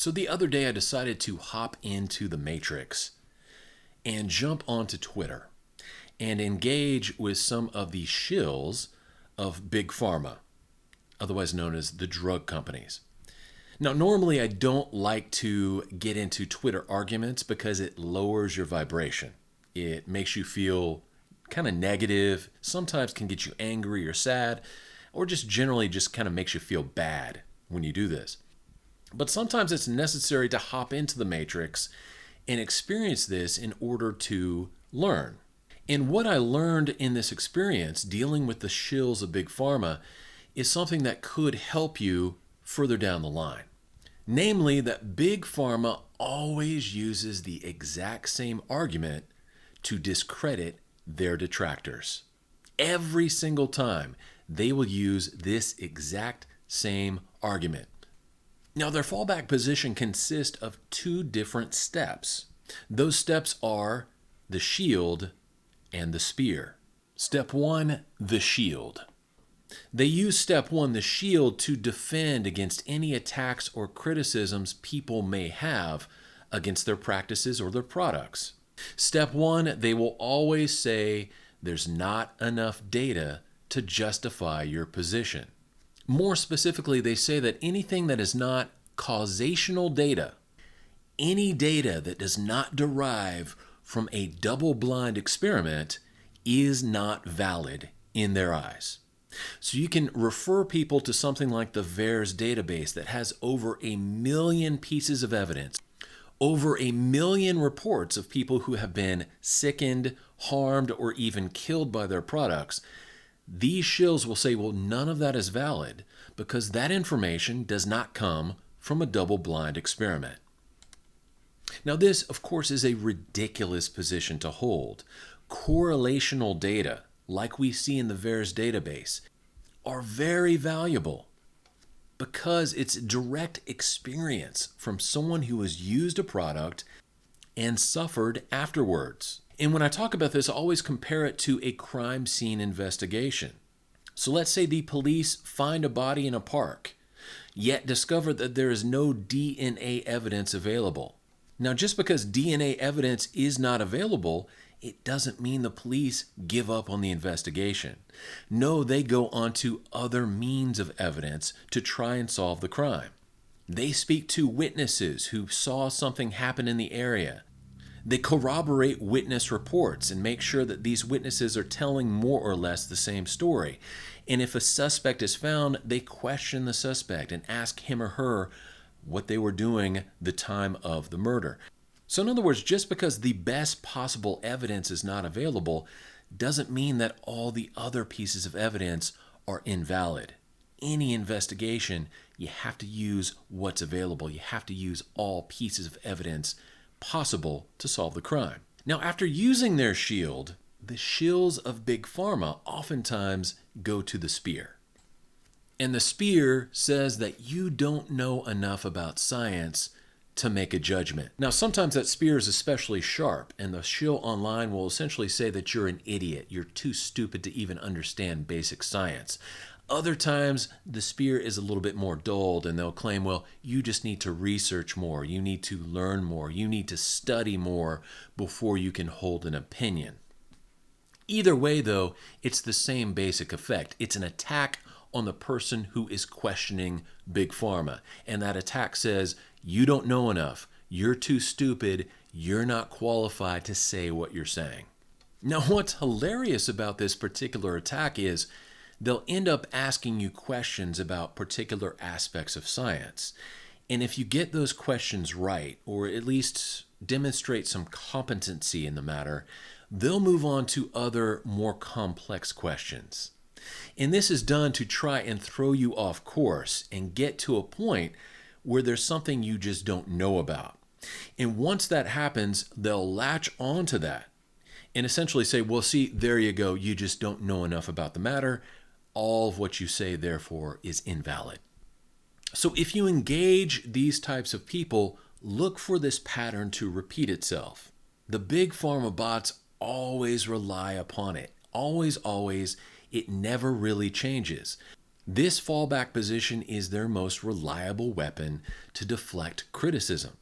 So the other day I decided to hop into the matrix and jump onto Twitter and engage with some of the shills of Big Pharma, otherwise known as the drug companies. Now, normally I don't like to get into Twitter arguments because it lowers your vibration. It makes you feel kind of negative, sometimes can get you angry or sad, or just generally just kind of makes you feel bad when you do this. But sometimes it's necessary to hop into the matrix and experience this in order to learn. And what I learned in this experience dealing with the shills of Big Pharma is something that could help you further down the line. Namely, that Big Pharma always uses the exact same argument to discredit their detractors. Every single time, they will use this exact same argument. Now, their fallback position consists of two different steps. Those steps are the shield and the spear. Step 1, the shield. They use step 1, the shield, to defend against any attacks or criticisms people may have against their practices or their products. Step 1, they will always say there's not enough data to justify your position. More specifically, they say that anything that is not causational data, any data that does not derive from a double-blind experiment, is not valid in their eyes. So you can refer people to something like the VAERS database that has over 1 million pieces of evidence, over 1 million reports of people who have been sickened, harmed, or even killed by their products. These shills will say, well, none of that is valid because that information does not come from a double-blind experiment. Now, this, of course, is a ridiculous position to hold. Correlational data, like we see in the VAERS database, are very valuable because it's direct experience from someone who has used a product and suffered afterwards. And when I talk about this, I always compare it to a crime scene investigation. So let's say the police find a body in a park, yet discover that there is no DNA evidence available. Now, just because DNA evidence is not available, it doesn't mean the police give up on the investigation. No, they go on to other means of evidence to try and solve the crime. They speak to witnesses who saw something happen in the area. They corroborate witness reports and make sure that these witnesses are telling more or less the same story. And if a suspect is found, they question the suspect and ask him or her what they were doing the time of the murder. So in other words, just because the best possible evidence is not available doesn't mean that all the other pieces of evidence are invalid. Any investigation, you have to use what's available. You have to use all pieces of evidence possible to solve the crime. Now, after using their shield, the shills of Big Pharma oftentimes go to the spear. And the spear says that you don't know enough about science to make a judgment. Now, sometimes that spear is especially sharp, and the shill online will essentially say that you're an idiot. You're too stupid to even understand basic science. Other times, the spear is a little bit more dulled, and they'll claim, well, you just need to research more. You need to learn more. You need to study more before you can hold an opinion. Either way, though, it's the same basic effect. It's an attack on the person who is questioning Big Pharma. And that attack says, you don't know enough. You're too stupid. You're not qualified to say what you're saying. Now, what's hilarious about this particular attack is they'll end up asking you questions about particular aspects of science. And if you get those questions right, or at least demonstrate some competency in the matter, they'll move on to other more complex questions. And this is done to try and throw you off course and get to a point where there's something you just don't know about. And once that happens, they'll latch on to that and essentially say, well, see, there you go. You just don't know enough about the matter. All of what you say, therefore, is invalid. So if you engage these types of people, look for this pattern to repeat itself. The big pharma bots always rely upon it. Always, always. It never really changes. This fallback position is their most reliable weapon to deflect criticism.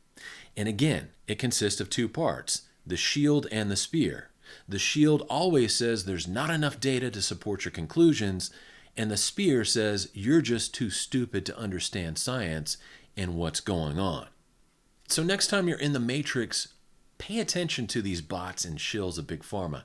And again, it consists of two parts, the shield and the spear. The shield always says there's not enough data to support your conclusions, and the spear says you're just too stupid to understand science and what's going on. So next time you're in the matrix, pay attention to these bots and shills of Big Pharma,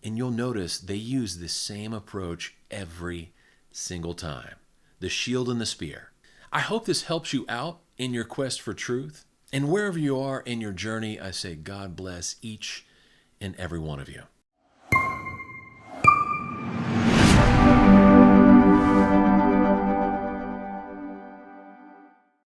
and you'll notice they use the same approach every single time. The shield and the spear. I hope this helps you out in your quest for truth. And wherever you are in your journey, I say God bless each and every one of you.